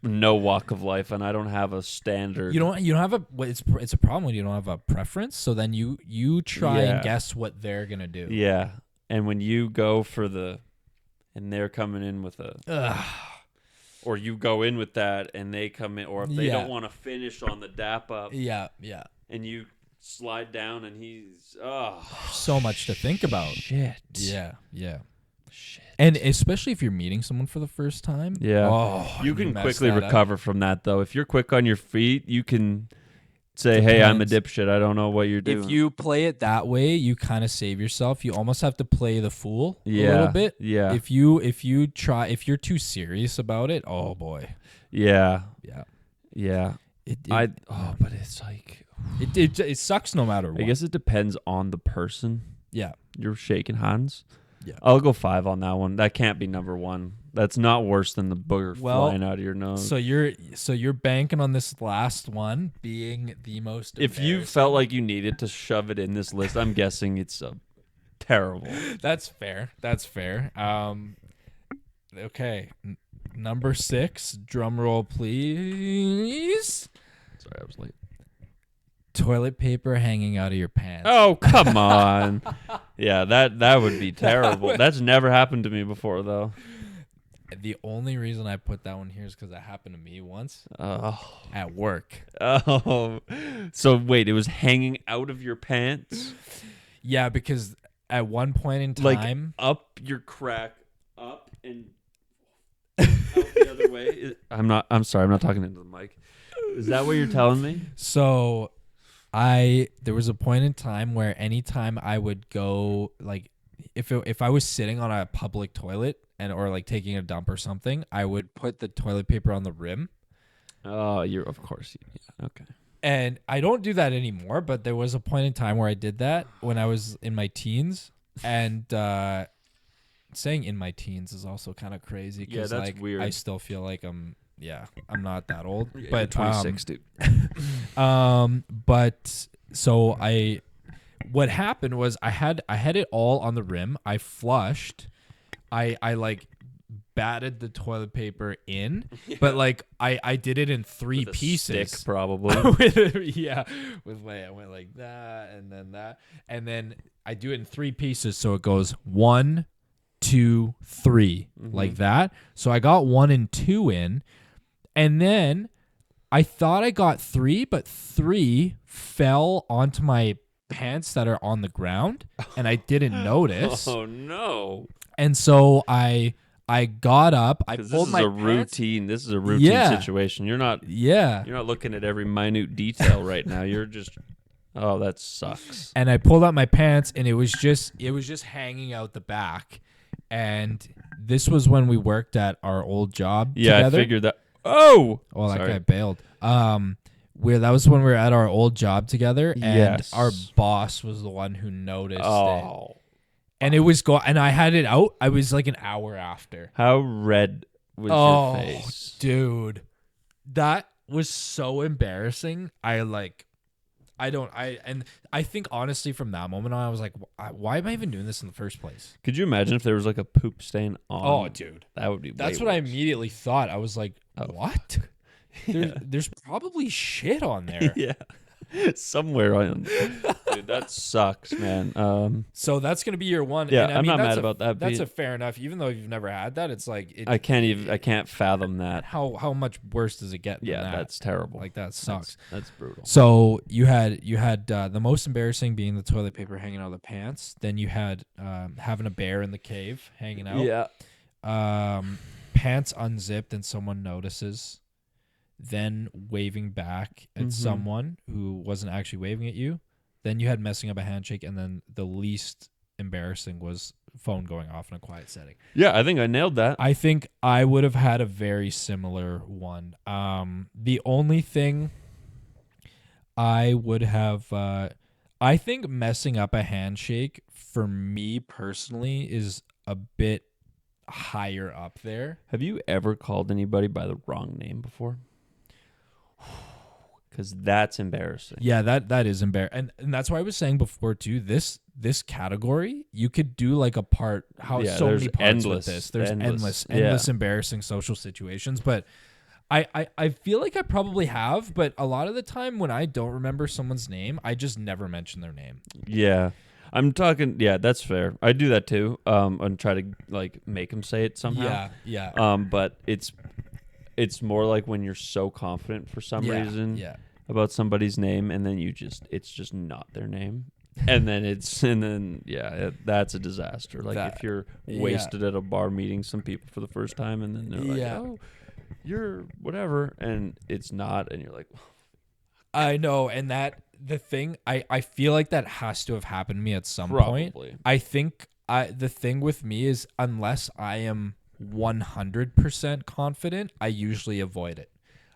no walk of life, and I don't have a standard. You don't have a. It's a problem when you don't have a preference. So then you try Yeah. and guess what they're gonna do. Yeah, and when you go for and they're coming in with Ugh. or you go in with that, and they come in, or if they Yeah. don't want to finish on the dap up, Yeah. and you slide down, and he's So much to think about. shit. Yeah. Shit. And especially if you're meeting someone for the first time. Yeah. Oh, You can mess quickly that up. recover from that, though. If you're quick on your feet, you can say, "Hey, I'm a dipshit. I don't know what you're doing." If you play it that way, you kind of save yourself. You almost have to play the fool a yeah, little bit. yeah, If you're too serious about it, oh boy. yeah, Yeah. yeah. But it's like, It sucks no matter what. I guess it depends on the person. Yeah. You're shaking hands. Yeah. I'll go 5 on that one. That can't be number 1. That's not worse than the booger flying out of your nose. So you're banking on this last one being the most. If you felt like you needed to shove it in this list, I'm guessing it's terrible. That's fair. Okay. Number 6. Drum roll, please. Sorry, I was late. Toilet paper hanging out of your pants. Oh, come on. Yeah, that would be terrible. That's never happened to me before, though. The only reason I put that one here is because it happened to me once Oh. at work. Oh. So, wait, it was hanging out of your pants? Yeah, because at one point in Like, time, up your crack, up and out the other way? I'm sorry, I'm not talking into the mic. Is that what you're telling me? so there was a point in time where anytime I would go, like, if I was sitting on a public toilet or like taking a dump or something, I would put the toilet paper on the rim. Oh, of course. Yeah, okay. And I don't do that anymore, but there was a point in time where I did that when I was in my teens. And saying in my teens is also kind of crazy because that's like weird. I still feel like I'm not that old. Yeah, But you're 26, dude. but so what happened was I had it all on the rim. I flushed. I like batted the toilet paper in, but like I did it in three With a pieces. stick, probably. I went like that and then I do it in three pieces, so it goes 1, 2, 3 like that. So I got 1 and 2 in, and then I thought I got 3, but 3 fell onto my pants that are on the ground, and I didn't notice. Oh no! And so I got up. I This pulled is my a pants. routine. This is a routine Yeah. situation. You're not Yeah. looking at every minute detail right now. You're just, oh, that sucks. And I pulled out my pants, and it was just hanging out the back. And this was when we worked at our old job Yeah, together. I figured that. Oh, Well, that sorry. guy bailed. That was when we were at our old job together, and Yes. our boss was the one who noticed it. Oh, And it was and I had it out. I was like an hour after. how red was your face? Dude, that was so embarrassing. I think honestly from that moment on, I was like, why am I even doing this in the first place? Could you imagine if there was like a poop stain on? Oh, dude, that would be. that's way what I worse. immediately thought. I was like, what? There's probably shit on there. Yeah, somewhere on. Dude, that sucks, man. So that's gonna be your one. Yeah, and I'm not that's mad about that. That's a fair enough. Even though you've never had that, it's like I can't fathom that. how much worse does it get? Than Yeah, that? that's terrible. Like that sucks. That's brutal. So you had the most embarrassing being the toilet paper hanging out of the pants. Then you had having a bear in the cave hanging out. Yeah. Pants unzipped and someone notices. Then waving back at someone who wasn't actually waving at you. Then you had messing up a handshake, and then the least embarrassing was phone going off in a quiet setting. Yeah, I think I nailed that. I think I would have had a very similar one. The only thing I would have, I think messing up a handshake for me personally is a bit higher up there. Have you ever called anybody by the wrong name before? Because that's embarrassing. Yeah, that is embarrassing, and that's why I was saying before too. This category, you could do like a part. So there's many parts endless, with this. There's endless. endless embarrassing social situations. But I feel like I probably have. But a lot of the time when I don't remember someone's name, I just never mention their name. Yeah. I'm talking. Yeah, that's fair. I do that too. And try to like make them say it somehow. Yeah. But it's more like when you're so confident for some reason. Yeah. About somebody's name, and then it's just not their name, and then that's a disaster. Like if you're wasted at a bar meeting some people for the first time, and then they're like, oh, you're whatever, and it's not, and you're like, I know, and the thing I feel like that has to have happened to me at some probably. point. I think the thing with me is unless I am 100% confident, I usually avoid it.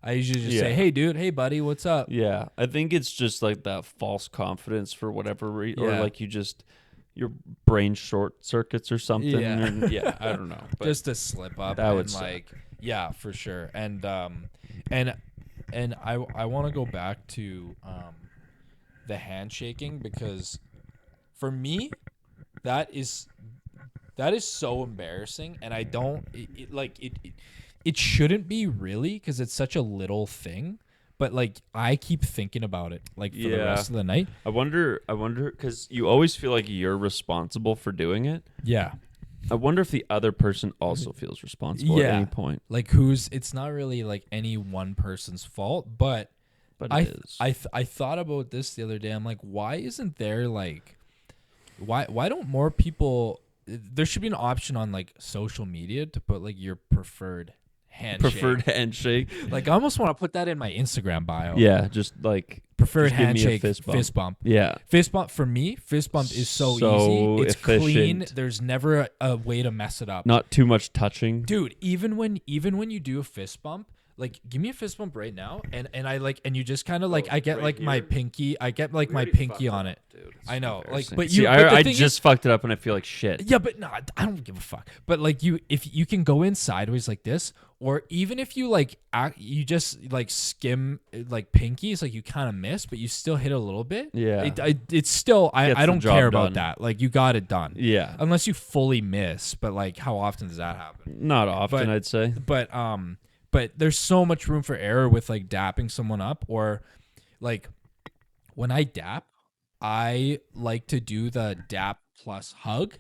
I usually just say, hey, dude, hey, buddy, what's up? Yeah, I think it's just like that false confidence for whatever reason, or like your brain short circuits or something. Yeah, I don't know. But just to slip up. That would like, yeah, for sure. And I want to go back to the handshaking because for me, that is so embarrassing, and I don't it shouldn't be really because it's such a little thing, but like I keep thinking about it like for the rest of the night. I wonder, because you always feel like you're responsible for doing it. Yeah. I wonder if the other person also feels responsible at any point. Like it's not really like any one person's fault, but it is. I thought about this the other day. I'm like, why isn't there like, why don't more people? There should be an option on like social media to put like your preferred handshake. Like I almost want to put that in my Instagram bio. Yeah, just like preferred just give me a handshake, fist bump. Yeah, fist bump for me. Fist bump is so easy. It's clean. There's never a way to mess it up. Not too much touching, dude. Even when you do a fist bump. Like, give me a fist bump right now, and I like, and you just kind of like, I get like my pinky, I get like my pinky on it. Dude, I know, like, but see, I just fucked it up and I feel like shit. Yeah, but no, I don't give a fuck. But like, if you can go in sideways like this, or even if you like, you just like skim like pinkies, like you kind of miss, but you still hit a little bit. Yeah, it's still, I don't care about done. that. Like, you got it done. Yeah, unless you fully miss, but like, how often does that happen? Not often, I'd say. But there's so much room for error with like dapping someone up, or like when I dap, I like to do the dap plus hug.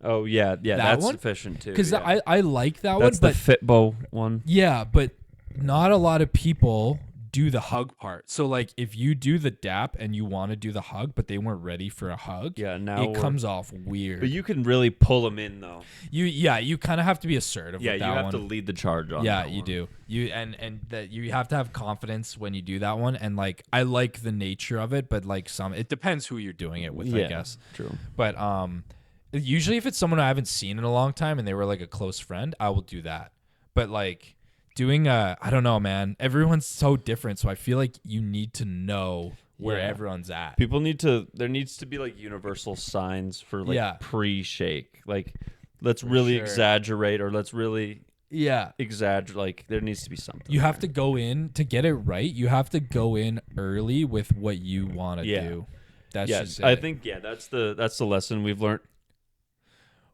Oh yeah, that's one? efficient too. Because yeah. I like that that's one. That's the Fitbo one. Yeah, but not a lot of people do the hug part. So like if you do the dap and you want to do the hug, but they weren't ready for a hug, now it comes off weird. But you can really pull them in though. You kind of have to be assertive. Yeah, with that you have one. to lead the charge on. Yeah, that you one. do. You and that you have to have confidence when you do that one. And like I like the nature of it, but like it depends who you're doing it with. I guess. True. But usually if it's someone I haven't seen in a long time and they were like a close friend, I will do that. But like. Doing I don't know, man. Everyone's so different, so I feel like you need to know where everyone's at. There needs to be like universal signs for like pre-shake. Like, let's really exaggerate, or let's really exaggerate. Like, there needs to be something. You have to go in to get it right. You have to go in early with what you want to do. That's just it. I think that's the lesson we've learned.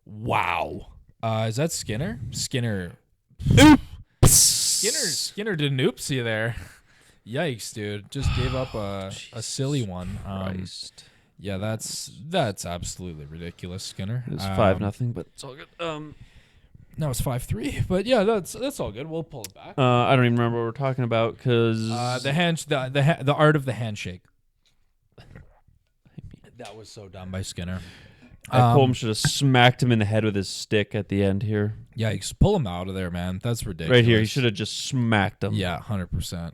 Wow. Is that Skinner? Skinner did an oopsie there. Yikes, dude. Just gave up a silly one. Yeah, that's absolutely ridiculous, Skinner. It was 5-0, but it's all good. No, it's 5-3. But yeah, that's all good. We'll pull it back. I don't even remember what we're talking about because the art of the handshake. That was so done by Skinner. Colm should have smacked him in the head with his stick at the end here. Yeah, you pull him out of there, man. That's ridiculous. Right here, he should have just smacked him. Yeah, 100%.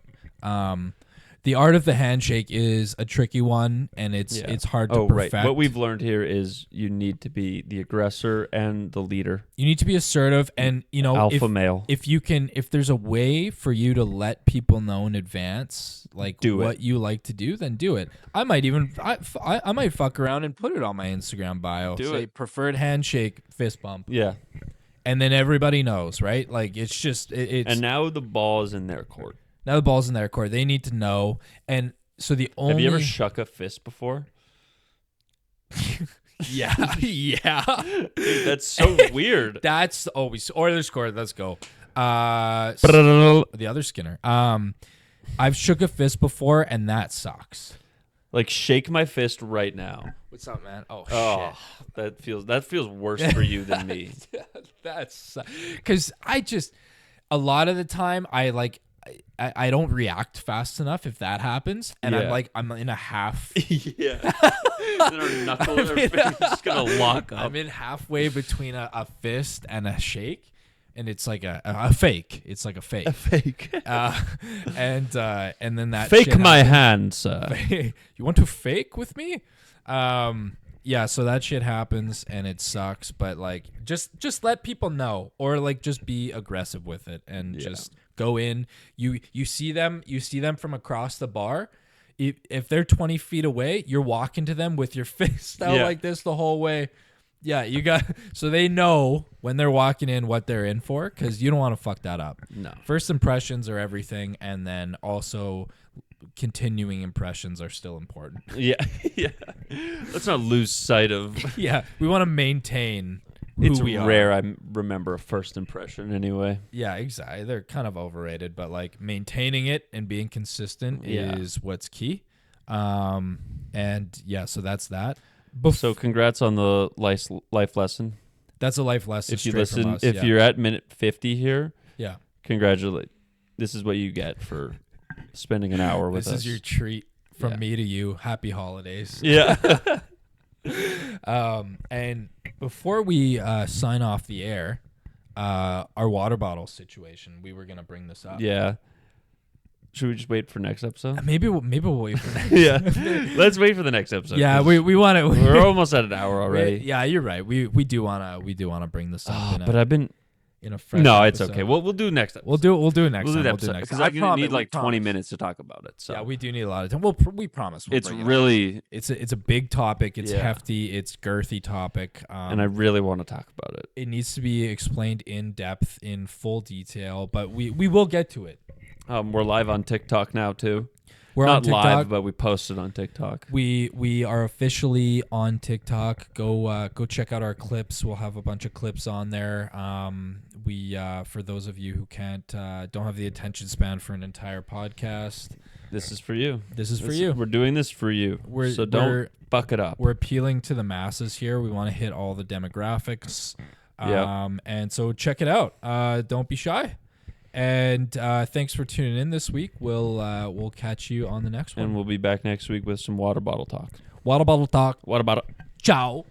The art of the handshake is a tricky one, and it's hard to perfect. Right. What we've learned here is you need to be the aggressor and the leader. You need to be assertive, and alpha male. If there's a way for you to let people know in advance, like what you like to do, then do it. I might even I might fuck around and put it on my Instagram bio. Say preferred handshake, fist bump. Yeah. And then everybody knows, right? Like it's just it's. And now the ball is in their court. Now the ball's in their court. They need to know. And so the only... Have you ever shook a fist before? Yeah. Dude, that's so weird. That's always... Oilers scored. Let's go. The other Skinner. I've shook a fist before, and that sucks. Like, shake my fist right now. What's up, man? Oh, shit. That feels worse for you than me. That's... Because a lot of the time, I don't react fast enough if that happens, and I'm in a half. Yeah, then our knuckles are just gonna lock up. I'm in halfway between a fist and a shake, and it's like a fake. It's like a fake. A fake. And then that fake shit my happens. hand, sir. You want to fake with me? Yeah, so that shit happens and it sucks, but like just let people know, or like just be aggressive with it and just go in. You see them from across the bar. If they're 20 feet away, you're walking to them with your fist out like this the whole way. Yeah, you got so they know when they're walking in what they're in for, because you don't want to fuck that up. No. First impressions are everything, and then also continuing impressions are still important. Yeah. Let's not lose sight of. Yeah, we want to maintain It's we rare are. I remember a first impression anyway. Yeah, exactly. They're kind of overrated, but like maintaining it and being consistent Yeah. is what's key. And yeah, so that's that. So congrats on the life lesson. That's a life lesson If you straight from listen, us. if yeah. you're at minute 50 here, Yeah. congratulate. This is what you get for spending an hour with This us. is your treat from Yeah. me to you. Happy holidays. Yeah. And before we sign off the air, our water bottle situation, we were gonna bring this up. Yeah. Should we just wait for next episode? Maybe we'll wait for that. Yeah. Let's wait for the next episode. Yeah, 'cause we want to. we're almost at an hour already. Yeah, you're right. We do wanna bring this up. But I've been. in a fresh No, it's episode. okay. We'll do next episode. We'll do it next We'll do time. the We'll episode do next because time. I need promise, like 20 promise. minutes to talk about it. So Yeah, we do need a lot of time. We promise. We'll it's bring it up. really, It's a big topic. It's Yeah. hefty. It's girthy topic. and I really want to talk about it. It needs to be explained in depth, in full detail. But we will get to it. We're live on TikTok now too. We're Not on TikTok. live, but we posted on TikTok. We are officially on TikTok. Go check out our clips. We'll have a bunch of clips on there. We for those of you who can't don't have the attention span for an entire podcast, This is for you. this is for you. We're doing this for you. So don't fuck it up. We're appealing to the masses here. We want to hit all the demographics. Yeah. And so check it out. Don't be shy. And thanks for tuning in this week. We'll catch you on the next one. And we'll be back next week with some water bottle talk. Water bottle talk. What about it? Ciao.